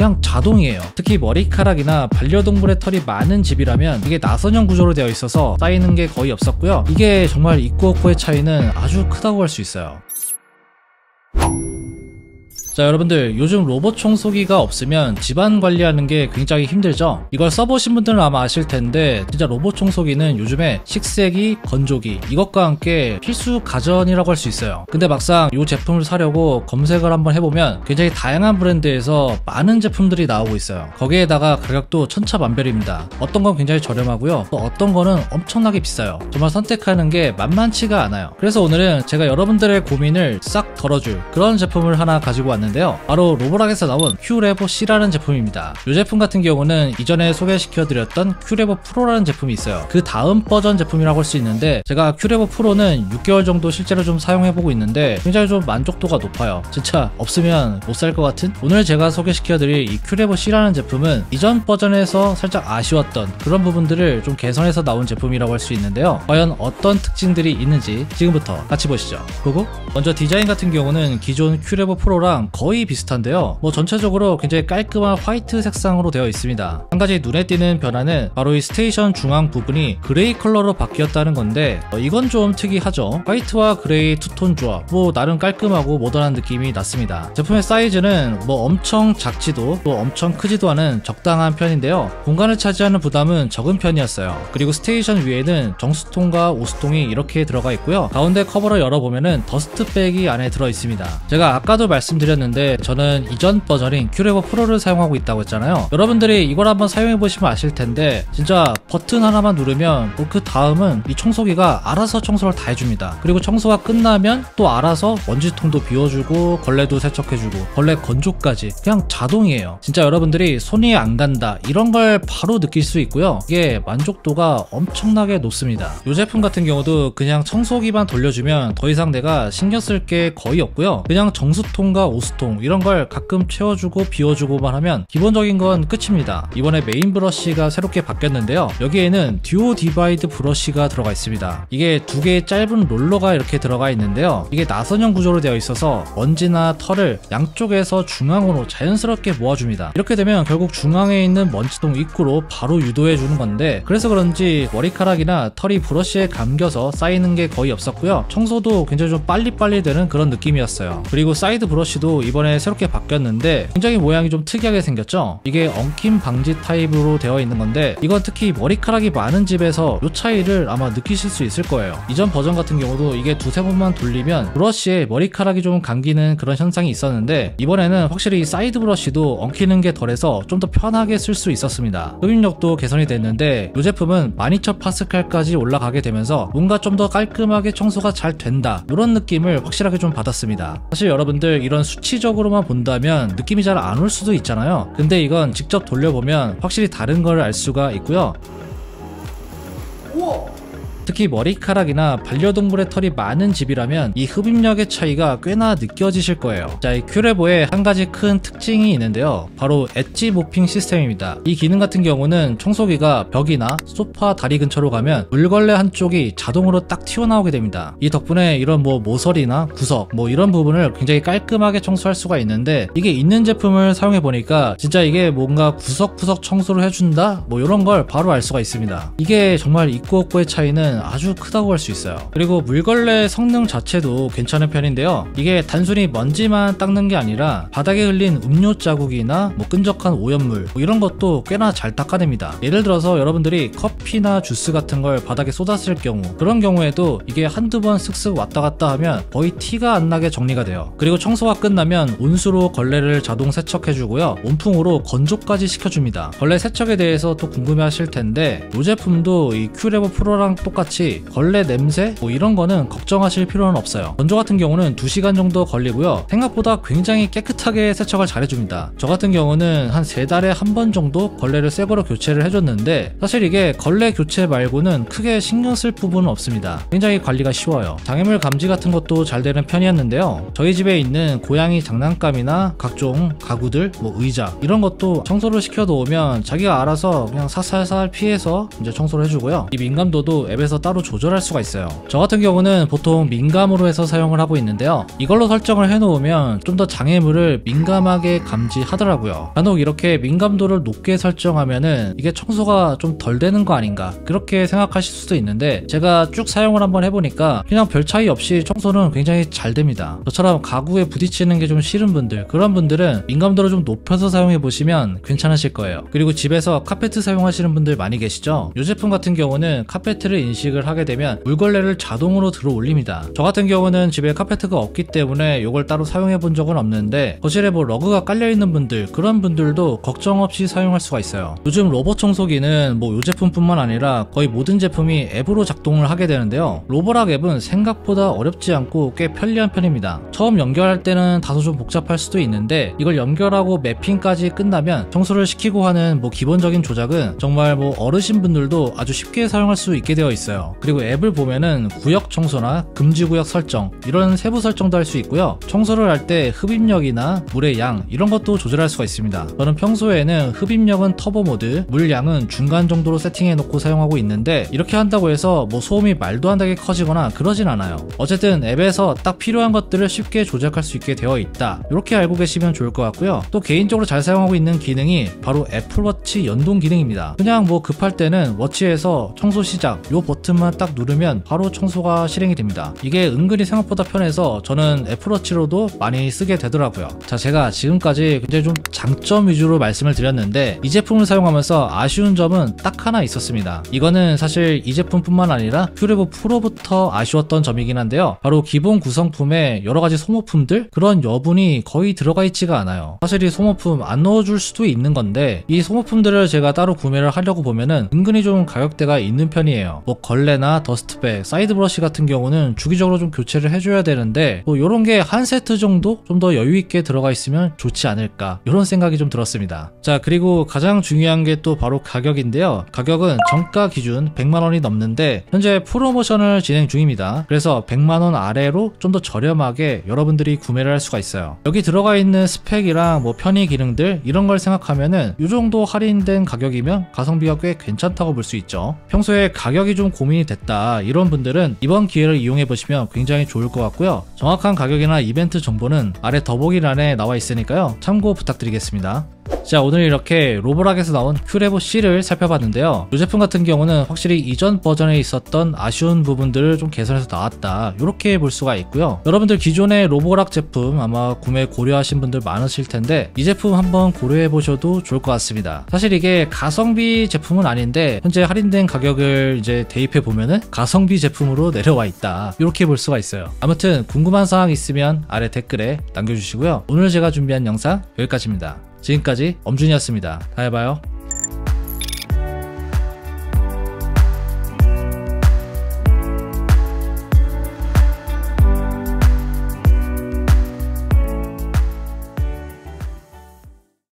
그냥 자동이에요. 특히 머리카락이나 반려동물의 털이 많은 집이라면 이게 나선형 구조로 되어 있어서 쌓이는 게 거의 없었고요. 이게 정말 있고 없고의 차이는 아주 크다고 할 수 있어요. 자, 여러분들 요즘 로봇 청소기가 없으면 집안 관리하는 게 굉장히 힘들죠? 이걸 써보신 분들은 아마 아실 텐데 진짜 로봇 청소기는 요즘에 식세기, 건조기 이것과 함께 필수 가전이라고 할 수 있어요. 근데 막상 이 제품을 사려고 검색을 한번 해보면 굉장히 다양한 브랜드에서 많은 제품들이 나오고 있어요. 거기에다가 가격도 천차만별입니다. 어떤 건 굉장히 저렴하고요, 또 어떤 거는 엄청나게 비싸요. 정말 선택하는 게 만만치가 않아요. 그래서 오늘은 제가 여러분들의 고민을 싹 덜어줄 그런 제품을 하나 가지고 왔는데요. 바로 로보락에서 나온 큐레보 C라는 제품입니다. 이 제품 같은 경우는 이전에 소개시켜드렸던 큐레보 프로라는 제품이 있어요. 그 다음 버전 제품이라고 할 수 있는데 제가 큐레보 프로는 6개월 정도 실제로 좀 사용해보고 있는데 굉장히 좀 만족도가 높아요. 진짜 없으면 못 살 것 같은? 오늘 제가 소개시켜드릴 이 큐레보 C라는 제품은 이전 버전에서 살짝 아쉬웠던 그런 부분들을 좀 개선해서 나온 제품이라고 할 수 있는데요. 과연 어떤 특징들이 있는지 지금부터 같이 보시죠. 고고! 먼저 디자인 같은 경우는 기존 큐레보 프로랑 거의 비슷한데요. 전체적으로 굉장히 깔끔한 화이트 색상으로 되어 있습니다. 한 가지 눈에 띄는 변화는 바로 이 스테이션 중앙 부분이 그레이 컬러로 바뀌었다는 건데 이건 좀 특이하죠. 화이트와 그레이 투톤 조합, 나름 깔끔하고 모던한 느낌이 났습니다. 제품의 사이즈는 엄청 작지도 또 엄청 크지도 않은 적당한 편인데요. 공간을 차지하는 부담은 적은 편이었어요. 그리고 스테이션 위에는 정수통과 오수통이 이렇게 들어가 있고요. 가운데 커버를 열어보면은 더스트백이 안에 들어 있습니다. 제가 아까도 말씀드렸는데 저는 이전 버전인 큐레보 프로를 사용하고 있다고 했잖아요. 여러분들이 이걸 한번 사용해보시면 아실 텐데 진짜 버튼 하나만 누르면 그 다음은 이 청소기가 알아서 청소를 다 해줍니다. 그리고 청소가 끝나면 또 알아서 먼지통도 비워주고 걸레도 세척해주고 걸레 건조까지 그냥 자동이에요. 진짜 여러분들이 손이 안 간다 이런 걸 바로 느낄 수 있고요. 이게 만족도가 엄청나게 높습니다. 이 제품 같은 경우도 그냥 청소기만 돌려주면 더 이상 내가 신경 쓸 게 거의 없고요. 그냥 정수통과 오수통 이런 걸 가끔 채워주고 비워주고만 하면 기본적인 건 끝입니다. 이번에 메인 브러쉬가 새롭게 바뀌었는데요. 여기에는 듀오 디바이드 브러쉬가 들어가 있습니다. 이게 두 개의 짧은 롤러가 이렇게 들어가 있는데요. 이게 나선형 구조로 되어 있어서 먼지나 털을 양쪽에서 중앙으로 자연스럽게 모아줍니다. 이렇게 되면 결국 중앙에 있는 먼지통 입구로 바로 유도해 주는 건데 그래서 그런지 머리카락이나 털이 브러쉬에 감겨서 쌓이는 게 거의 없었고요. 청소도 굉장히 좀 빨리빨리 되는 그런 느낌이었어요. 그리고 사이드 브러쉬도 이번에 새롭게 바뀌었는데 굉장히 모양이 좀 특이하게 생겼죠. 이게 엉킴 방지 타입으로 되어 있는 건데 이건 특히 머리카락이 많은 집에서 이 차이를 아마 느끼실 수 있을 거예요. 이전 버전 같은 경우도 이게 두세 번만 돌리면 브러쉬에 머리카락이 좀 감기는 그런 현상이 있었는데 이번에는 확실히 사이드 브러쉬도 엉키는 게 덜해서 좀 더 편하게 쓸 수 있었습니다. 흡입력도 개선이 됐는데 이 제품은 12,000파스칼까지 올라가게 되면서 뭔가 좀 더 깔끔하게 청소가 잘 된다 이런 느낌을 확실하게 좀 받았습니다. 사실 여러분들 이런 수치적으로만 본다면 느낌이 잘 안 올 수도 있잖아요. 근데 이건 직접 돌려보면 확실히 다른 걸 알 수가 있고요. 우와! 특히 머리카락이나 반려동물의 털이 많은 집이라면 이 흡입력의 차이가 꽤나 느껴지실 거예요. 자, 이 큐레보에 한 가지 큰 특징이 있는데요. 바로 엣지 모핑 시스템입니다. 이 기능 같은 경우는 청소기가 벽이나 소파 다리 근처로 가면 물걸레 한쪽이 자동으로 딱 튀어나오게 됩니다. 이 덕분에 이런 모서리나 구석 이런 부분을 굉장히 깔끔하게 청소할 수가 있는데 이게 있는 제품을 사용해 보니까 진짜 이게 뭔가 구석구석 청소를 해준다 이런 걸 바로 알 수가 있습니다. 이게 정말 있고 없고의 차이는 아주 크다고 할 수 있어요. 그리고 물걸레 성능 자체도 괜찮은 편인데요. 이게 단순히 먼지만 닦는 게 아니라 바닥에 흘린 음료 자국이나 끈적한 오염물 이런 것도 꽤나 잘 닦아냅니다. 예를 들어서 여러분들이 커피나 주스 같은 걸 바닥에 쏟았을 경우 그런 경우에도 이게 한두 번 쓱쓱 왔다 갔다 하면 거의 티가 안 나게 정리가 돼요. 그리고 청소가 끝나면 온수로 걸레를 자동 세척해주고요. 온풍으로 건조까지 시켜줍니다. 걸레 세척에 대해서 또 궁금해하실 텐데 이 제품도 이 큐레보 프로랑 똑같이 걸레 냄새 이런 거는 걱정하실 필요는 없어요. 건조 같은 경우는 2시간 정도 걸리고요. 생각보다 굉장히 깨끗하게 세척을 잘 해줍니다. 저 같은 경우는 한 3달에 한 번 정도 걸레를 새 거로 교체를 해줬는데 사실 이게 걸레 교체 말고는 크게 신경 쓸 부분은 없습니다. 굉장히 관리가 쉬워요. 장애물 감지 같은 것도 잘 되는 편이었는데요. 저희 집에 있는 고양이 장난감이나 각종 가구들 의자 이런 것도 청소를 시켜 놓으면 자기가 알아서 그냥 살살 피해서 이제 청소를 해주고요. 이 민감도도 앱에서 집에서 따로 조절할 수가 있어요. 저 같은 경우는 보통 민감으로 해서 사용을 하고 있는데요. 이걸로 설정을 해놓으면 좀 더 장애물을 민감하게 감지하더라고요. 간혹 이렇게 민감도를 높게 설정하면은 이게 청소가 좀 덜 되는 거 아닌가 그렇게 생각하실 수도 있는데, 제가 쭉 사용을 한번 해보니까 그냥 별 차이 없이 청소는 굉장히 잘 됩니다. 저처럼 가구에 부딪히는 게 좀 싫은 분들, 그런 분들은 민감도를 좀 높여서 사용해 보시면 괜찮으실 거예요. 그리고 집에서 카페트 사용하시는 분들 많이 계시죠? 이 제품 같은 경우는 카페트를 인식을 하게 되면 물걸레를 자동으로 들어 올립니다. 저 같은 경우는 집에 카페트가 없기 때문에 이걸 따로 사용해 본 적은 없는데, 거실에 뭐 러그가 깔려 있는 분들, 그런 분들도 걱정 없이 사용할 수가 있어요. 요즘 로봇 청소기는 뭐 이 제품뿐만 아니라 거의 모든 제품이 앱으로 작동을 하게 되는데요. 로보락 앱은 생각보다 어렵지 않고 꽤 편리한 편입니다. 처음 연결할 때는 다소 좀 복잡할 수도 있는데, 이걸 연결하고 매핑까지 끝나면 청소를 시키고 하는 뭐 기본적인 조작은 정말 뭐 어르신 분들도 아주 쉽게 사용할 수 있게 되어 있어요. 그리고 앱을 보면은 구역 청소나 금지 구역 설정, 이런 세부 설정도 할 수 있고요. 청소를 할 때 흡입력이나 물의 양, 이런 것도 조절할 수가 있습니다. 저는 평소에는 흡입력은 터보 모드, 물량은 중간 정도로 세팅해 놓고 사용하고 있는데, 이렇게 한다고 해서 뭐 소음이 말도 안 되게 커지거나 그러진 않아요. 어쨌든 앱에서 딱 필요한 것들을 쉽게 조작할 수 있게 되어 있다, 이렇게 알고 계시면 좋을 것 같고요. 또 개인적으로 잘 사용하고 있는 기능이 바로 애플워치 연동 기능입니다. 그냥 뭐 급할 때는 워치에서 청소 시작 요 버튼만 딱 누르면 바로 청소가 실행이 됩니다. 이게 은근히 생각보다 편해서 저는 애플워치로도 많이 쓰게 되더라고요. 자, 제가 지금까지 굉장히 좀 장점 위주로 말씀을 드렸는데, 이 제품을 사용하면서 아쉬운 점은 딱 하나 있었습니다. 이거는 사실 이 제품뿐만 아니라 큐레보 프로부터 아쉬웠던 점이긴 한데요. 바로 기본 구성품에 여러가지 소모품들, 그런 여분이 거의 들어가 있지가 않아요. 사실 이 소모품 안 넣어줄 수도 있는 건데, 이 소모품들을 제가 따로 구매를 하려고 보면은 은근히 좀 가격대가 있는 편이에요. 뭐 걸레나 더스트백, 사이드 브러쉬 같은 경우는 주기적으로 좀 교체를 해줘야 되는데, 뭐 요런 게 한 세트 정도 좀 더 여유있게 들어가 있으면 좋지 않을까, 이런 생각이 좀 들었습니다. 자, 그리고 가장 중요한 게 또 바로 가격인데요. 가격은 정가 기준 100만원이 넘는데 현재 프로모션을 진행 중입니다. 그래서 100만원 아래로 좀 더 저렴하게 여러분들이 구매를 할 수가 있어요. 여기 들어가 있는 스펙이랑 뭐 편의 기능들, 이런 걸 생각하면은 이 정도 할인된 가격이면 가성비가 꽤 괜찮다고 볼 수 있죠. 평소에 가격이 좀 고민이 됐다, 이런 분들은 이번 기회를 이용해 보시면 굉장히 좋을 것 같고요. 정확한 가격이나 이벤트 정보는 아래 더보기란에 나와 있으니까요, 참고 부탁드리겠습니다. 자, 오늘 이렇게 로보락에서 나온 큐레보 C를 살펴봤는데요. 이 제품 같은 경우는 확실히 이전 버전에 있었던 아쉬운 부분들을 좀 개선해서 나왔다, 이렇게 볼 수가 있고요. 여러분들 기존의 로보락 제품 아마 구매 고려하신 분들 많으실 텐데, 이 제품 한번 고려해 보셔도 좋을 것 같습니다. 사실 이게 가성비 제품은 아닌데 현재 할인된 가격을 이제 대입해 보면은 가성비 제품으로 내려와 있다, 이렇게 볼 수가 있어요. 아무튼 궁금한 사항 있으면 아래 댓글에 남겨주시고요. 오늘 제가 준비한 영상 여기까지입니다. 지금까지 엄준이었습니다. 다음에 봐요.